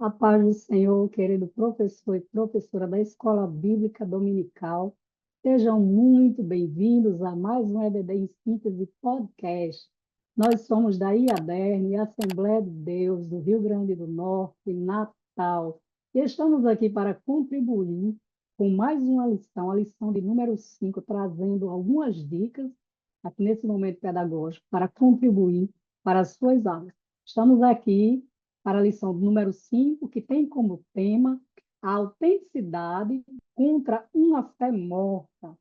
A paz do Senhor, querido professor e professora da Escola Bíblica Dominical, sejam muito bem-vindos a mais um EBD em Síntese Podcast. Nós somos da IADERN, Assembleia de Deus do Rio Grande do Norte, Natal, e estamos aqui para contribuir com mais uma lição, a lição de número 5, trazendo algumas dicas aqui nesse momento pedagógico para contribuir para as suas aulas. Estamos aqui para a lição número 5, que tem como tema a autenticidade contra uma fé morta.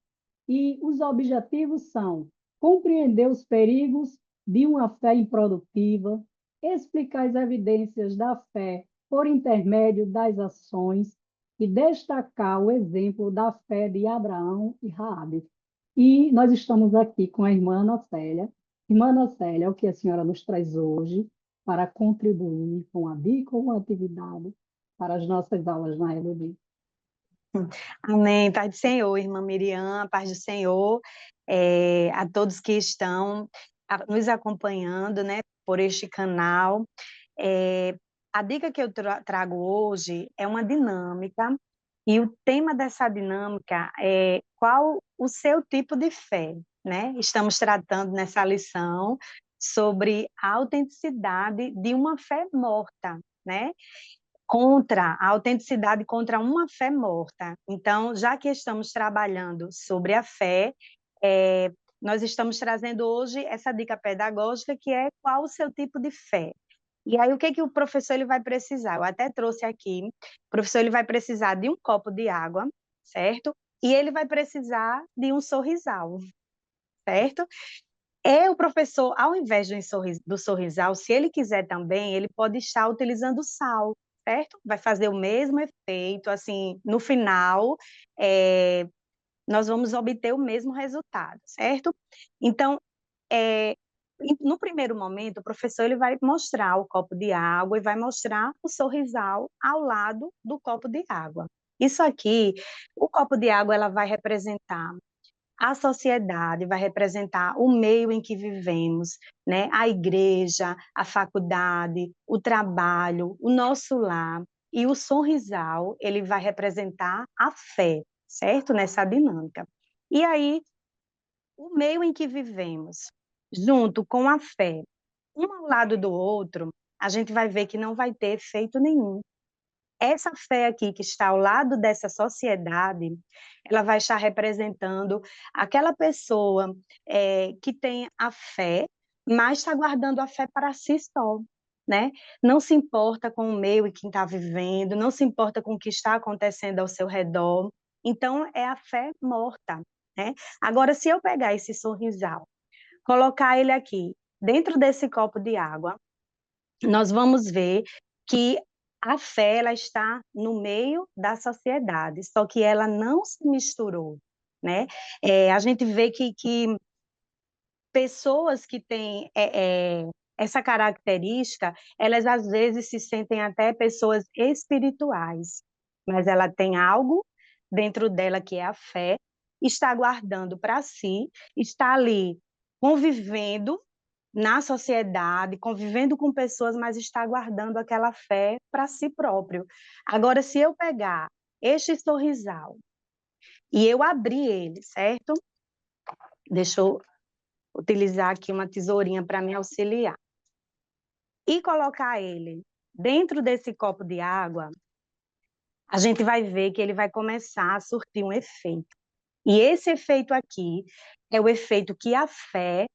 E os objetivos são compreender os perigos de uma fé improdutiva, explicar as evidências da fé por intermédio das ações e destacar o exemplo da fé de Abraão e Raabe. E nós estamos aqui com a irmã Ana Célia. Irmã Ana Célia, o que a senhora nos traz hoje para contribuir com a dica ou uma atividade para as nossas aulas na EBD? Amém. Paz do Senhor, irmã Miriam, paz do Senhor, a todos que estão nos acompanhando, né, por este canal. A dica que eu trago hoje é uma dinâmica, e o tema dessa dinâmica é qual o seu tipo de fé, né? Estamos tratando nessa lição sobre a autenticidade de uma fé morta, né? Contra a autenticidade contra uma fé morta. Então, já que estamos trabalhando sobre a fé, nós estamos trazendo hoje essa dica pedagógica, que é qual o seu tipo de fé. E aí, o que o professor ele vai precisar? Eu até trouxe aqui, o professor ele vai precisar de um copo de água, certo? E ele vai precisar de um sorrisal, certo? O professor, ao invés do sorrisal, se ele quiser também, ele pode estar utilizando sal, certo? Vai fazer o mesmo efeito, assim, no final, nós vamos obter o mesmo resultado, certo? Então, no primeiro momento, o professor ele vai mostrar o copo de água e vai mostrar o sorrisal ao lado do copo de água. Isso aqui, o copo de água, ela vai representar a sociedade, vai representar o meio em que vivemos, né? A igreja, a faculdade, o trabalho, o nosso lar. E o sorrisal, ele vai representar a fé, certo? Nessa dinâmica. E aí, o meio em que vivemos, junto com a fé, um ao lado do outro, a gente vai ver que não vai ter efeito nenhum. Essa fé aqui que está ao lado dessa sociedade, ela vai estar representando aquela pessoa que tem a fé, mas está guardando a fé para si só, né? Não se importa com o meio em que está vivendo, não se importa com o que está acontecendo ao seu redor. Então, é a fé morta, né? Agora, se eu pegar esse sorrisal, colocar ele aqui dentro desse copo de água, nós vamos ver que a fé ela está no meio da sociedade, só que ela não se misturou, né? A gente vê que pessoas que têm essa característica, elas às vezes se sentem até pessoas espirituais, mas ela tem algo dentro dela que é a fé, está guardando para si, está ali convivendo na sociedade, convivendo com pessoas, mas está guardando aquela fé para si próprio. Agora, se eu pegar este sorrisal e eu abrir ele, certo? Deixa eu utilizar aqui uma tesourinha para me auxiliar. E colocar ele dentro desse copo de água, a gente vai ver que ele vai começar a surtir um efeito. E esse efeito aqui é o efeito que a fé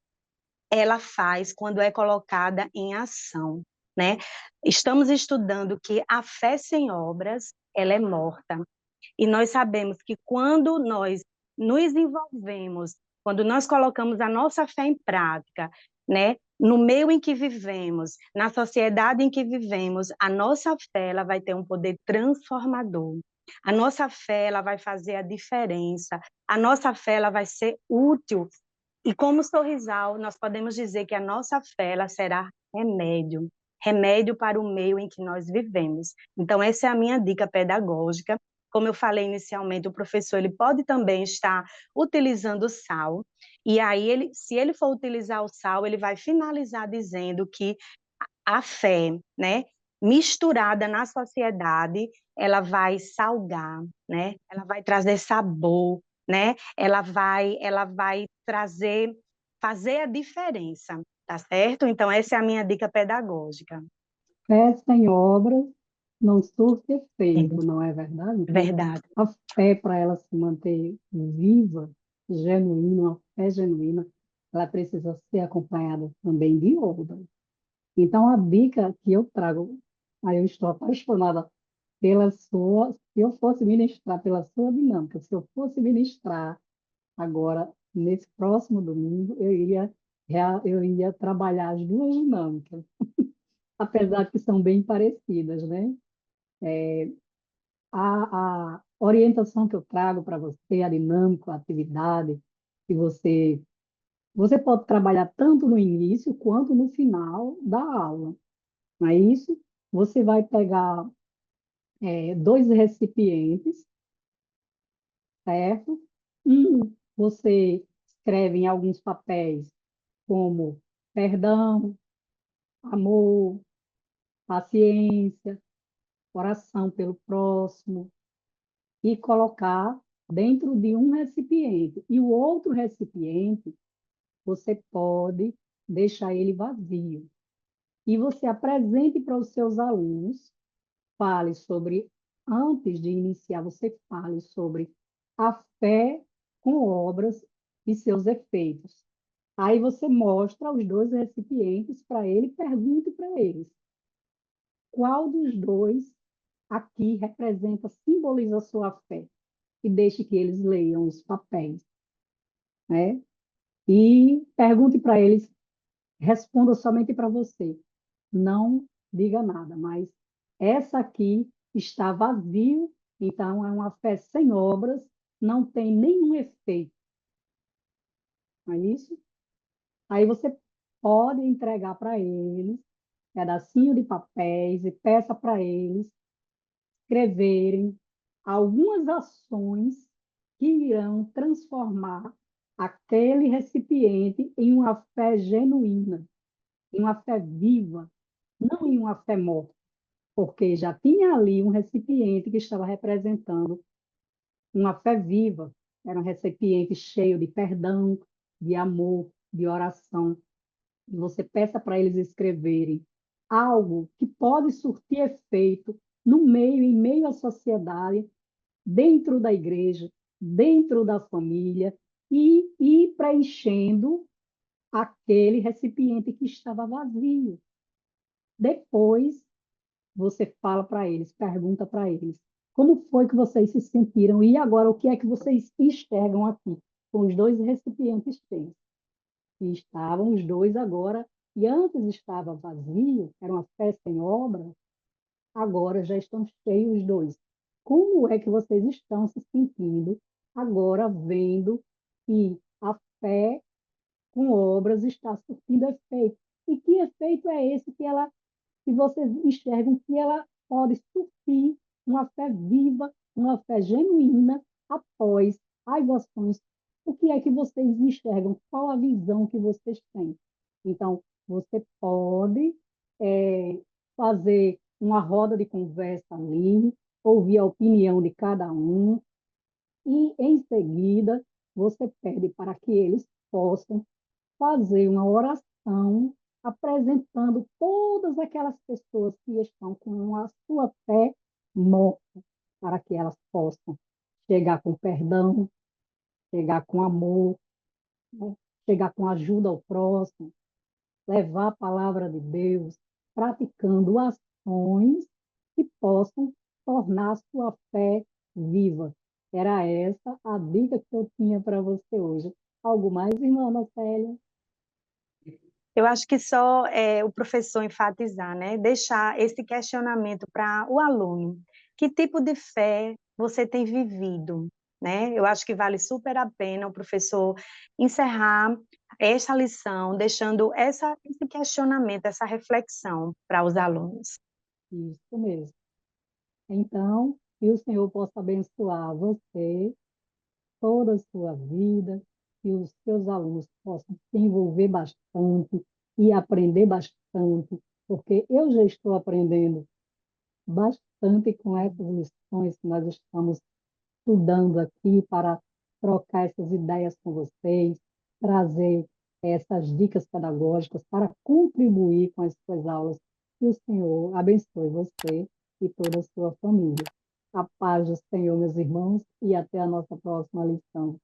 ela faz quando é colocada em ação, né? Estamos estudando que a fé sem obras, ela é morta. E nós sabemos que quando nós nos envolvemos, quando nós colocamos a nossa fé em prática, né? No meio em que vivemos, na sociedade em que vivemos, a nossa fé ela vai ter um poder transformador. A nossa fé ela vai fazer a diferença. A nossa fé ela vai ser útil e como sorrisal, nós podemos dizer que a nossa fé ela será remédio, remédio para o meio em que nós vivemos. Então, essa é a minha dica pedagógica. Como eu falei inicialmente, o professor ele pode também estar utilizando sal, e aí, se ele for utilizar o sal, ele vai finalizar dizendo que a fé, né, misturada na sociedade, ela vai salgar, né? Ela vai trazer sabor, né? Ela vai trazer, fazer a diferença, tá certo? Então, essa é a minha dica pedagógica. Fé sem obras não surte Sim, efeito, não é verdade? Então, verdade. a fé, para ela se manter viva, genuína, uma fé genuína, ela precisa ser acompanhada também de obras. Então, a dica que eu trago, aí eu estou apaixonada pela sua, se eu fosse ministrar pela sua dinâmica, se eu fosse ministrar agora, nesse próximo domingo, eu ia trabalhar as duas dinâmicas, apesar que são bem parecidas, né? A orientação que eu trago para você, a dinâmica, a atividade, que você pode trabalhar tanto no início quanto no final da aula, não é isso? Você vai pegar dois recipientes, certo? Você escreve em alguns papéis como perdão, amor, paciência, oração pelo próximo, e colocar dentro de um recipiente. E o outro recipiente, você pode deixar ele vazio. E você apresente para os seus alunos, fale sobre, antes de iniciar, você fale sobre a fé com obras e seus efeitos. Aí você mostra os dois recipientes para ele, pergunte para eles qual dos dois aqui representa, simboliza a sua fé, e deixe que eles leiam os papéis, né? E pergunte para eles, responda somente para você, não diga nada, mas essa aqui está vazio, então é uma fé sem obras, não tem nenhum efeito, não é isso? Aí você pode entregar para eles um pedacinho de papéis e peça para eles escreverem algumas ações que irão transformar aquele recipiente em uma fé genuína, em uma fé viva, não em uma fé morta, porque já tinha ali um recipiente que estava representando uma fé viva, era um recipiente cheio de perdão, de amor, de oração. E você peça para eles escreverem algo que pode surtir efeito no meio, em meio à sociedade, dentro da igreja, dentro da família, e ir preenchendo aquele recipiente que estava vazio. Depois, você fala para eles, pergunta para eles, como foi que vocês se sentiram? E agora, o que é que vocês enxergam aqui? Com os dois recipientes cheios. E estavam os dois agora, e antes estava vazio, era uma fé sem obra, agora já estão cheios os dois. Como é que vocês estão se sentindo agora vendo que a fé com obras está surtindo efeito? E que efeito é esse que vocês enxergam que ela pode surtir uma fé viva, uma fé genuína após as ações? O que é que vocês enxergam? Qual a visão que vocês têm? Então, você pode fazer uma roda de conversa ali, ouvir a opinião de cada um, e, em seguida, você pede para que eles possam fazer uma oração apresentando todas aquelas pessoas que estão com a sua fé morta, para que elas possam chegar com perdão, chegar com amor, né? Chegar com ajuda ao próximo, levar a palavra de Deus, praticando ações que possam tornar a sua fé viva. Era essa a dica que eu tinha para você hoje. Algo mais, irmã Ana Célia? Eu acho que só o professor enfatizar, né? Deixar esse questionamento para o aluno. Que tipo de fé você tem vivido, né? Eu acho que vale super a pena o professor encerrar esta lição, deixando esse questionamento, essa reflexão para os alunos. Isso mesmo. Então, que o Senhor possa abençoar você, toda a sua vida, que os seus alunos possam se envolver bastante e aprender bastante, porque eu já estou aprendendo bastante com essas lições que nós estamos estudando aqui para trocar essas ideias com vocês, trazer essas dicas pedagógicas para contribuir com as suas aulas. Que o Senhor abençoe você e toda a sua família. A paz do Senhor, meus irmãos, e até a nossa próxima lição.